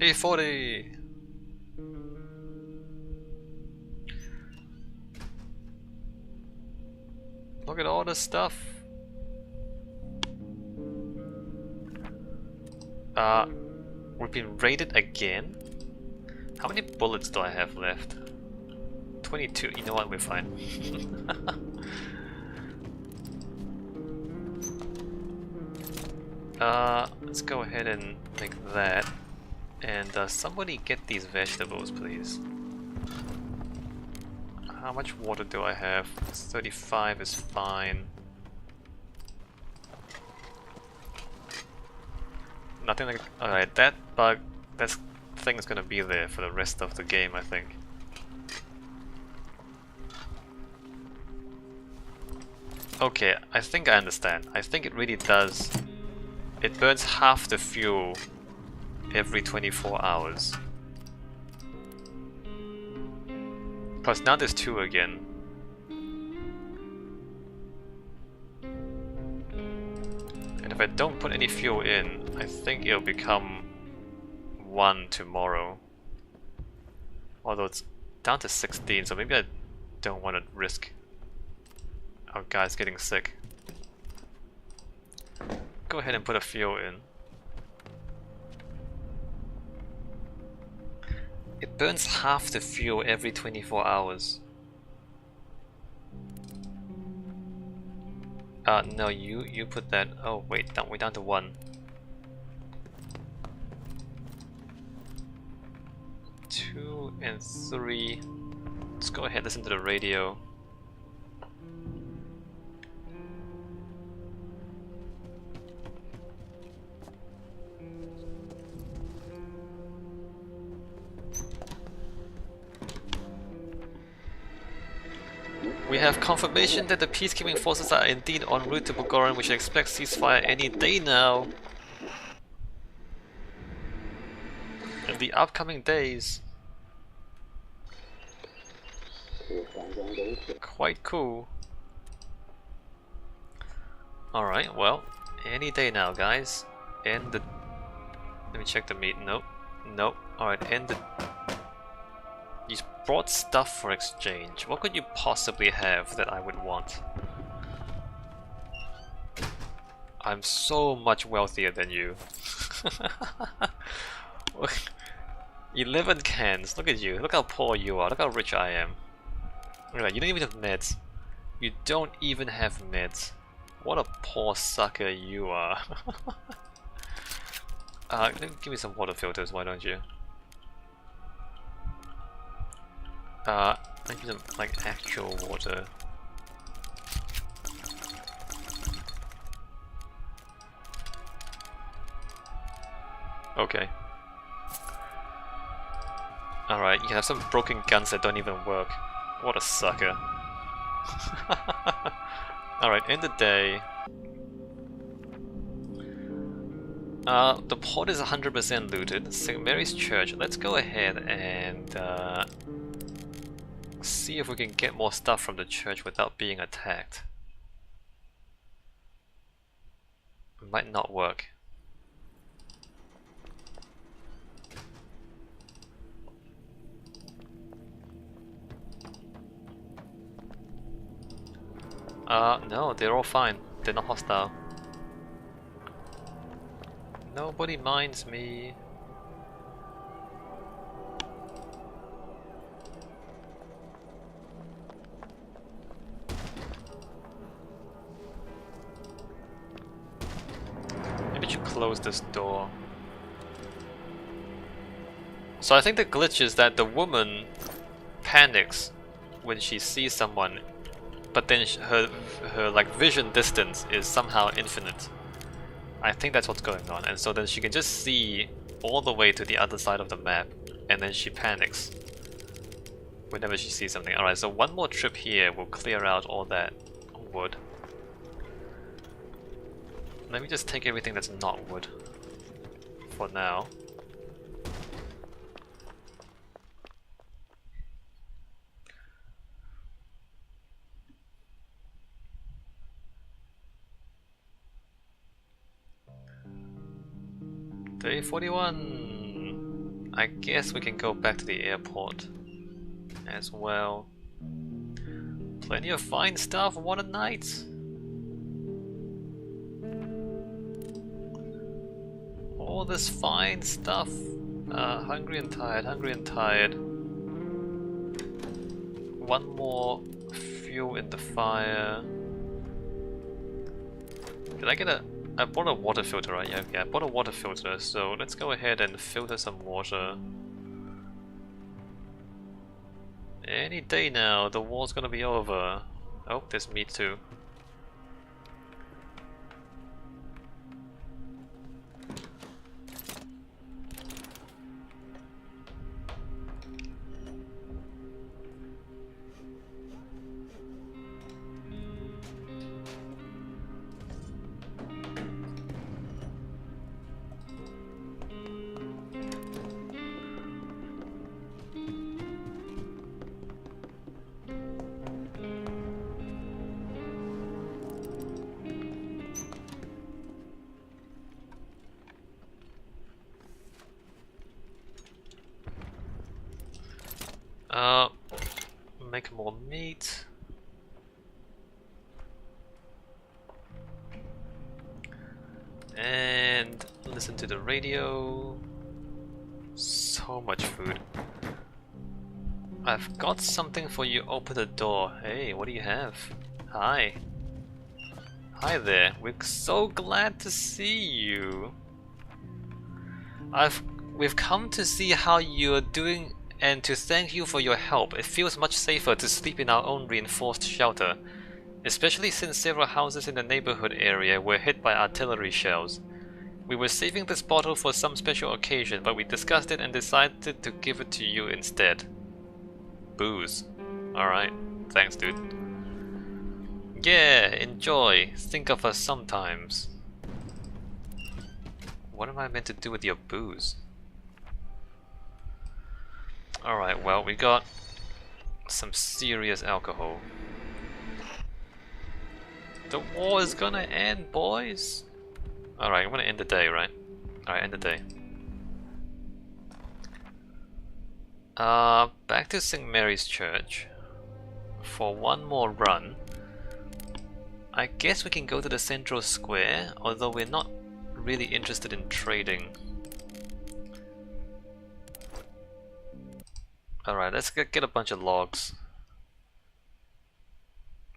E40! Look at all this stuff! We've been raided again? How many bullets do I have left? 22. You know what? We're fine. Let's go ahead and make that. And somebody get these vegetables, please. How much water do I have? 35 is fine. Nothing like... Alright, that thing is gonna be there for the rest of the game, I think. Okay, I think I understand. I think it really does. It burns half the fuel every 24 hours. Plus now there's 2 again. And if I don't put any fuel in, I think it'll become 1 tomorrow. Although it's down to 16, so maybe I don't want to risk our guys getting sick. Go ahead and put a fuel in. It burns half the fuel every 24 hours. No, you put that. Oh wait, we're down to 1. 2 and 3. Let's go ahead, listen to the radio. We have confirmation that the peacekeeping forces are indeed en route to Bogoran. We should expect ceasefire any day now. In the upcoming days. Quite cool. Alright, well, any day now, guys. End the... Let me check the meat. Nope. Nope. Alright, end the... You brought stuff for exchange. What could you possibly have that I would want? I'm so much wealthier than you. 11 cans. Look at you. Look how poor you are. Look how rich I am. Look at that. You don't even have meds. You don't even have meds. What a poor sucker you are. Give me some water filters, why don't you? I need some, like, actual water. Okay. Alright, you can have some broken guns that don't even work. What a sucker. Alright, end the day. The port is 100% looted. St. Mary's Church. Let's go ahead and see if we can get more stuff from the church without being attacked. It might not work. No, they're all fine. They're not hostile. Nobody minds me. Maybe you close this door. So I think the glitch is that the woman panics when she sees someone, but then her like vision distance is somehow infinite. I think that's what's going on, and so then she can just see all the way to the other side of the map, and then she panics whenever she sees something. Alright, so one more trip here will clear out all that wood. Let me just take everything that's not wood for now. Day 41! I guess we can go back to the airport as well. Plenty of fine stuff, what a night! All this fine stuff. Hungry and tired, hungry and tired. One more fuel in the fire. Did I get a... I bought a water filter, right? Yeah, I bought a water filter, so let's go ahead and filter some water. Any day now, the war's gonna be over. Oh, there's meat too. Make more meat. And listen to the radio. So much food. I've got something for you. Open the door. Hey, what do you have? Hi. Hi there. We're so glad to see you. We've come to see how you're doing and to thank you for your help. It feels much safer to sleep in our own reinforced shelter, especially since several houses in the neighborhood area were hit by artillery shells. We were saving this bottle for some special occasion, but we discussed it and decided to give it to you instead. Booze. Alright, thanks dude. Yeah, enjoy. Think of us sometimes. What am I meant to do with your booze? Alright, well, we got some serious alcohol. The war is gonna end, boys! Alright, I'm gonna end the day, right? Alright, end the day. Back to St. Mary's Church for one more run. I guess we can go to the central square, although we're not really interested in trading. Alright, let's get a bunch of logs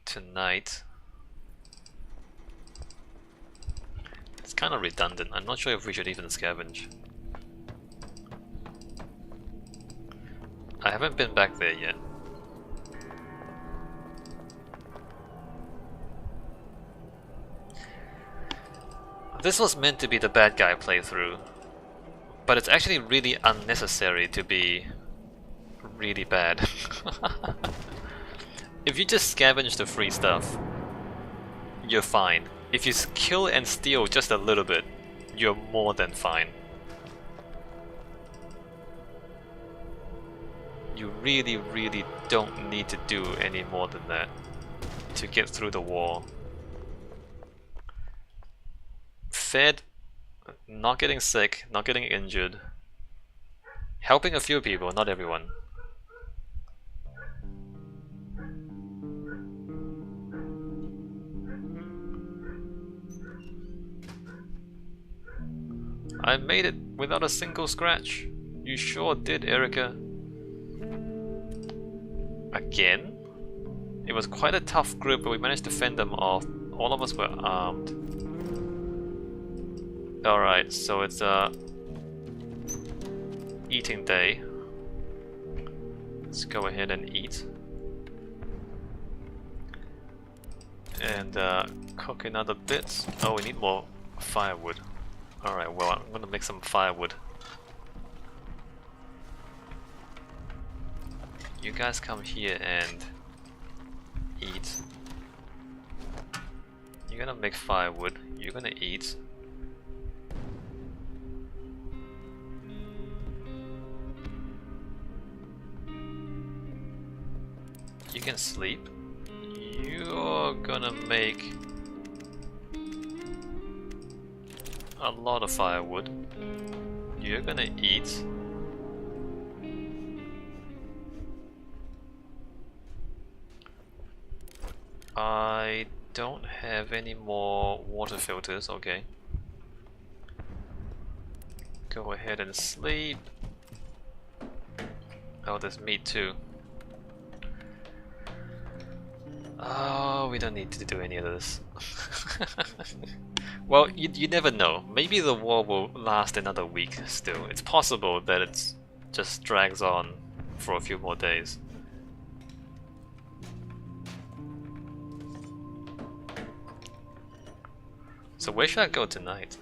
tonight. It's kind of redundant. I'm not sure if we should even scavenge. I haven't been back there yet. This was meant to be the bad guy playthrough, but it's actually really unnecessary to be really bad. If you just scavenge the free stuff, you're fine. If you kill and steal just a little bit, you're more than fine. You really, really don't need to do any more than that to get through the war. Fed, not getting sick, not getting injured, helping a few people, not everyone. I made it without a single scratch. You sure did, Erica. Again? It was quite a tough group, but we managed to fend them off. All of us were armed. Alright, so it's eating day. Let's go ahead and eat. And cook another bit. Oh, we need more firewood. Alright, well, I'm gonna make some firewood. You guys come here and eat. You're gonna make firewood. You're gonna eat. You can sleep. You're gonna make a lot of firewood. You're gonna eat. I don't have any more water filters, okay. Go ahead and sleep. Oh, there's meat too. Oh, we don't need to do any of this. Well, you never know. Maybe the war will last another week still. It's possible that it just drags on for a few more days. So where should I go tonight?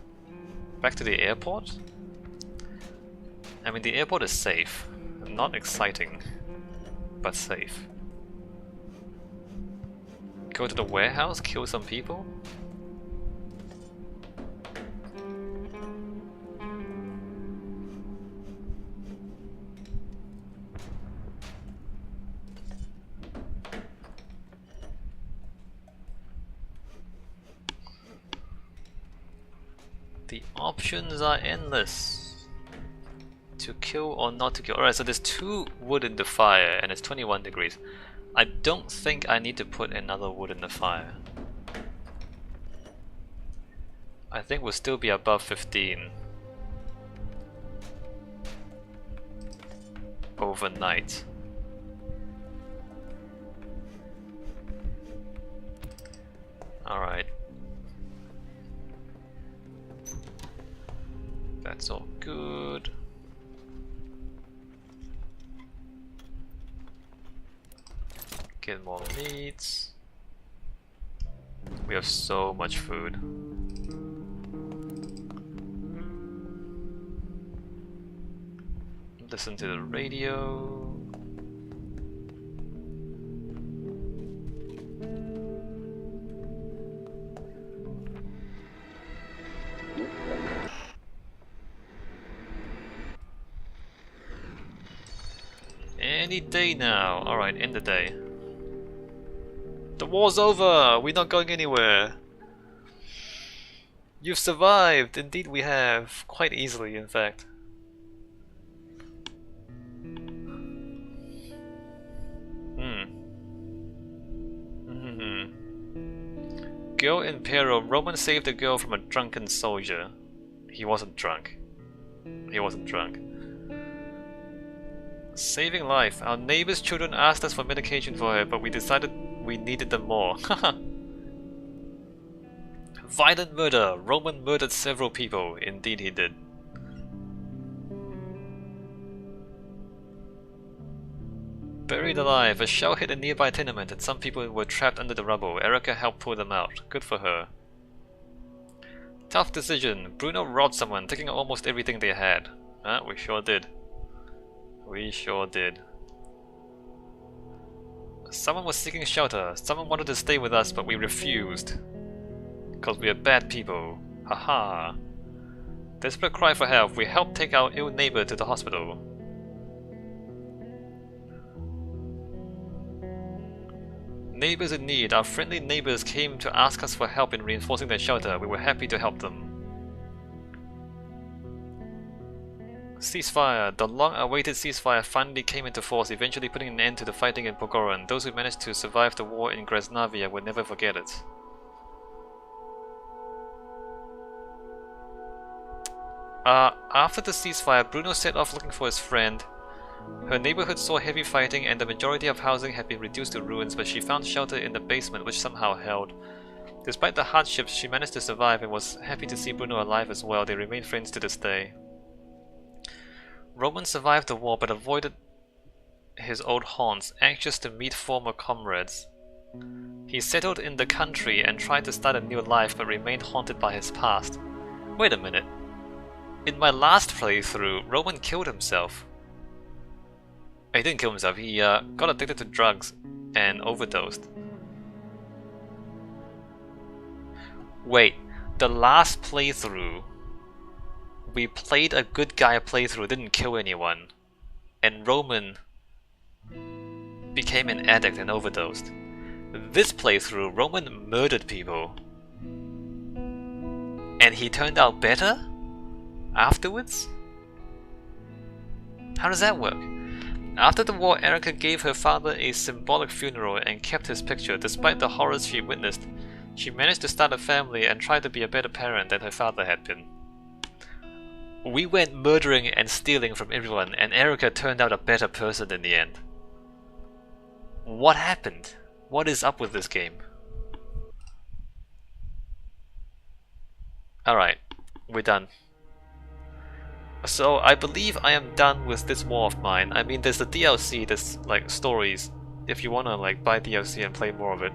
Back to the airport? I mean, the airport is safe. Not exciting, but safe. Go to the warehouse, kill some people? The options are endless. To kill or not to kill. Alright, so there's 2 wood in the fire and it's 21 degrees. I don't think I need to put another wood in the fire. I think we'll still be above 15 overnight. Alright. That's all good. Get more meats. We have so much food. Listen to the radio. Any day now. Alright, end the day. The war's over! We're not going anywhere! You've survived! Indeed we have. Quite easily, in fact. Girl in peril. Roman saved a girl from a drunken soldier. He wasn't drunk. He wasn't drunk. Saving life. Our neighbor's children asked us for medication for her, but we decided we needed them more. Violent murder. Roman murdered several people. Indeed he did. Buried alive. A shell hit a nearby tenement and some people were trapped under the rubble. Erica helped pull them out. Good for her. Tough decision. Bruno robbed someone, taking almost everything they had. We sure did. We sure did. Someone was seeking shelter. Someone wanted to stay with us, but we refused. Because we are bad people. Haha. Desperate cry for help. We helped take our ill neighbor to the hospital. Neighbors in need. Our friendly neighbors came to ask us for help in reinforcing their shelter. We were happy to help them. Ceasefire. The long-awaited ceasefire finally came into force, eventually putting an end to the fighting in Pogoran. Those who managed to survive the war in Grasnavia will never forget it. After the ceasefire, Bruno set off looking for his friend. Her neighborhood saw heavy fighting and the majority of housing had been reduced to ruins, but she found shelter in the basement, which somehow held. Despite the hardships, she managed to survive and was happy to see Bruno alive as well. They remain friends to this day. Roman survived the war but avoided his old haunts, anxious to meet former comrades. He settled in the country and tried to start a new life but remained haunted by his past. Wait a minute. In my last playthrough, Roman killed himself. He didn't kill himself, he got addicted to drugs and overdosed. Wait, the last playthrough, we played a good guy playthrough, didn't kill anyone, and Roman became an addict and overdosed. This playthrough, Roman murdered people. And he turned out better? Afterwards? How does that work? After the war, Erica gave her father a symbolic funeral and kept his picture. Despite the horrors she witnessed, she managed to start a family and try to be a better parent than her father had been. We went murdering and stealing from everyone, and Erica turned out a better person in the end. What happened? What is up with this game? Alright, we're done. So I believe I am done with this war of mine. I mean, there's the DLC, there's like stories, if you wanna like buy DLC and play more of it.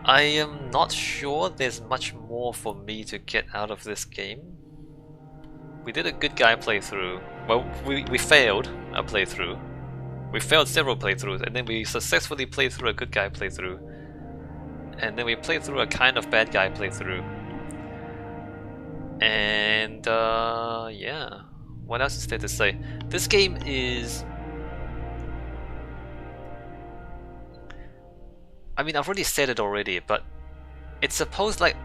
I am not sure there's much more for me to get out of this game. We did a good guy playthrough. Well, we failed a playthrough. We failed several playthroughs, and then we successfully played through a good guy playthrough. And then we played through a kind of bad guy playthrough. And yeah, what else is there to say? This game is... I mean, I've already said it already, but it's supposed like...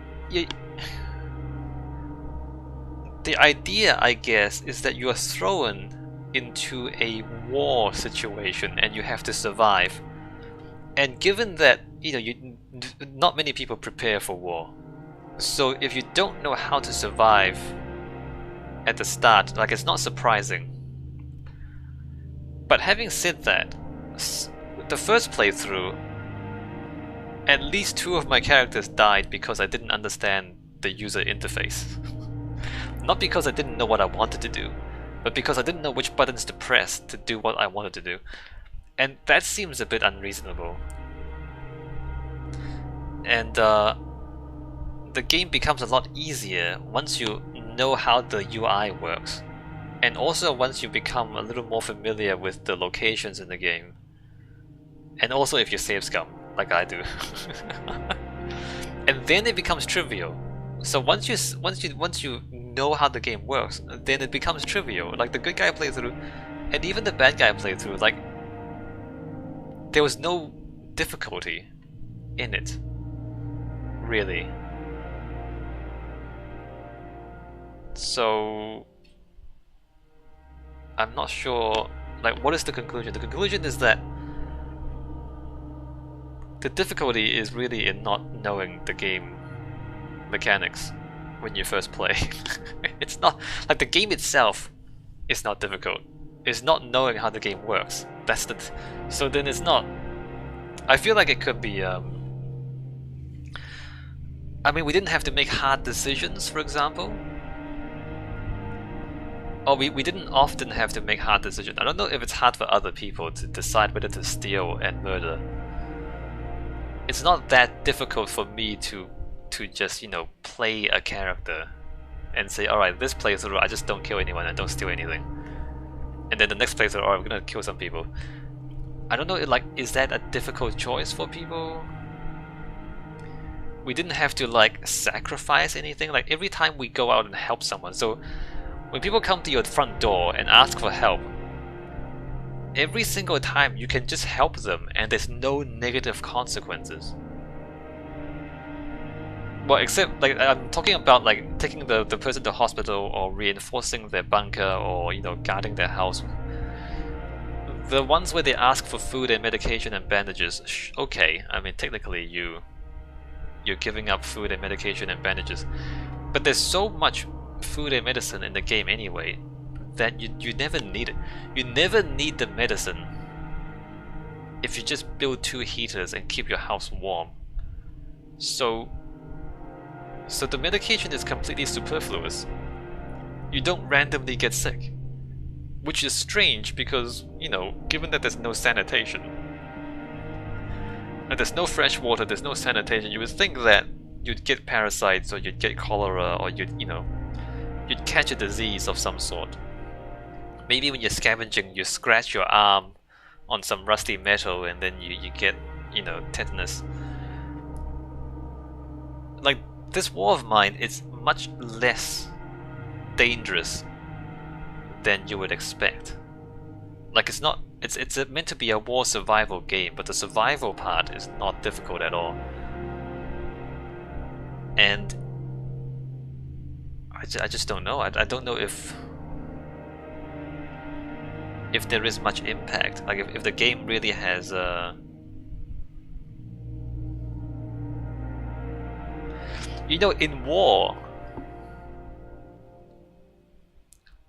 The idea, I guess, is that you are thrown into a war situation and you have to survive. And given that, you know, not many people prepare for war. So if you don't know how to survive at the start, like, it's not surprising. But having said that, the first playthrough, at least 2 of my characters died because I didn't understand the user interface. Not because I didn't know what I wanted to do, but because I didn't know which buttons to press to do what I wanted to do. And that seems a bit unreasonable. And the game becomes a lot easier once you know how the UI works. And also once you become a little more familiar with the locations in the game. And also if you save scum, like I do. And then it becomes trivial. So once you know how the game works, then it becomes trivial. Like the good guy playthrough, and even the bad guy playthrough, like there was no difficulty in it, really. So I'm not sure, like, what is the conclusion? The conclusion is that the difficulty is really in not knowing the game mechanics when you first play. It's not like the game itself is not difficult. It's not knowing how the game works. That's the so then it's not. I feel like it could be. I mean, we didn't have to make hard decisions, for example. Or we didn't often have to make hard decisions. I don't know if it's hard for other people to decide whether to steal and murder. It's not that difficult for me to just, you know, play a character and say, alright, this playthrough I just don't kill anyone and don't steal anything. And then the next playthrough, alright, we're gonna kill some people. I don't know, like, is that a difficult choice for people? We didn't have to, like, sacrifice anything. Like, every time we go out and help someone, so when people come to your front door and ask for help, every single time you can just help them and there's no negative consequences. Well, except, like, I'm talking about, like, taking the person to hospital or reinforcing their bunker or, you know, guarding their house. The ones where they ask for food and medication and bandages, okay, I mean, technically you're giving up food and medication and bandages. But there's so much food and medicine in the game anyway that you never need it. You never need the medicine if you just build 2 heaters and keep your house warm. So the medication is completely superfluous. You don't randomly get sick. Which is strange because, you know, given that there's no sanitation, and there's no fresh water, there's no sanitation, you would think that you'd get parasites or you'd get cholera or you'd catch a disease of some sort. Maybe when you're scavenging, you scratch your arm on some rusty metal and then you get, you know, tetanus. Like, this war of mine is much less dangerous than you would expect. Like, it's meant to be a war survival game, but the survival part is not difficult at all. And I just don't know. I don't know if if there is much impact. Like if the game really has you know, in war,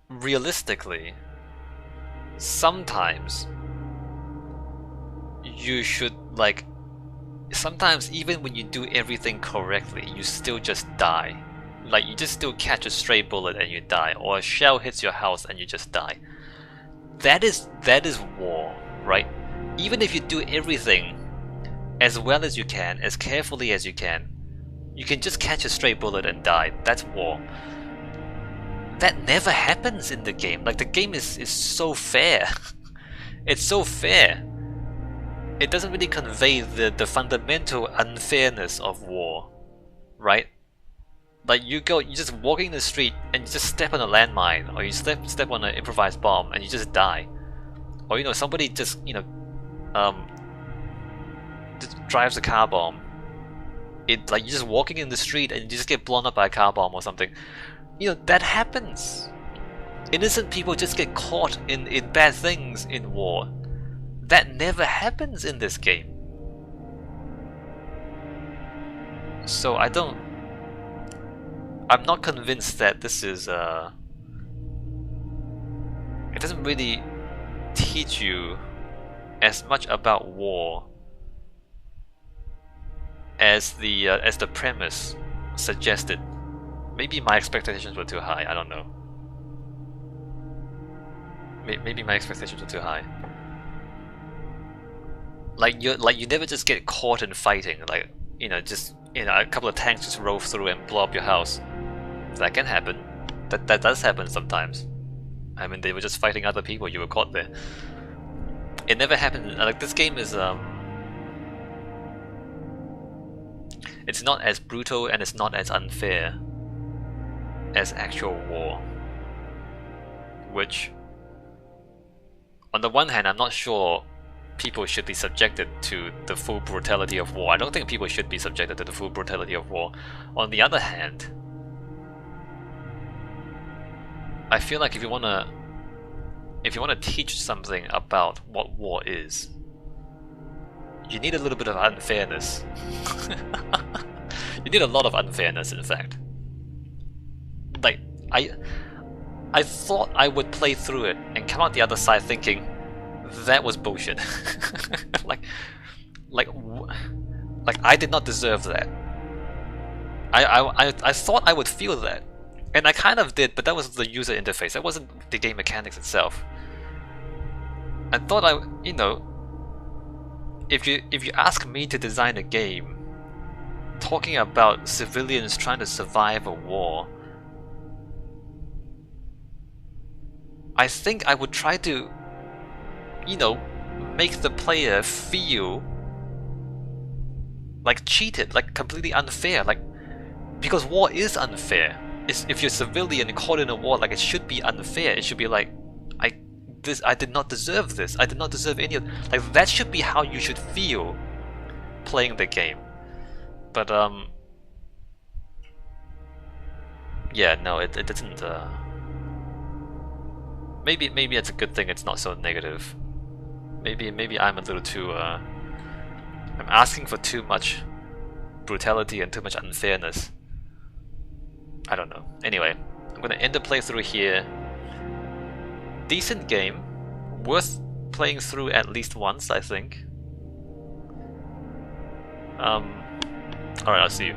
realistically, sometimes you should, like, sometimes even when you do everything correctly, you still just die. Like, you just still catch a stray bullet and you die, or a shell hits your house and you just die. That is war, right? Even if you do everything as well as you can, as carefully as you can just catch a stray bullet and die. That's war. That never happens in the game. Like, the game is so fair. It's so fair. It doesn't really convey the fundamental unfairness of war, right? Like, you just walking in the street and you just step on a landmine, or you step on an improvised bomb and you just die. Or, you know, somebody just, you know, just drives a car bomb. Like, you're just walking in the street and you just get blown up by a car bomb or something. You know, that happens. Innocent people just get caught in bad things in war. That never happens in this game. So I'm not convinced that this is it doesn't really teach you as much about war as the premise suggested. Maybe my expectations were too high, I don't know. Maybe my expectations were too high. Like you never just get caught in fighting, like, you know, just, you know, a couple of tanks just roll through and blow up your house. That can happen. That does happen sometimes. I mean, they were just fighting other people, you were caught there. It never happened. Like, this game is it's not as brutal and it's not as unfair as actual war. Which, on the one hand, I'm not sure people should be subjected to the full brutality of war. I don't think people should be subjected to the full brutality of war. On the other hand, I feel like if you wanna teach something about what war is, you need a little bit of unfairness. You need a lot of unfairness, in fact. Like, I thought I would play through it and come out the other side thinking that was bullshit. like I did not deserve that. I thought I would feel that, and I kind of did, but that was the user interface. That wasn't the game mechanics itself. I thought you know, if you ask me to design a game talking about civilians trying to survive a war, I think I would try to, you know, make the player feel like cheated, like completely unfair, like, because war is unfair. If you're a civilian caught in a war, like, it should be unfair. It should be like, I did not deserve this. I did not deserve any of, like, that should be how you should feel playing the game. But yeah, no, it doesn't. Maybe it's a good thing it's not so negative. Maybe I'm a little too I'm asking for too much brutality and too much unfairness. I don't know. Anyway, I'm gonna end the playthrough here. Decent game, worth playing through at least once, I think. Alright, I'll see you.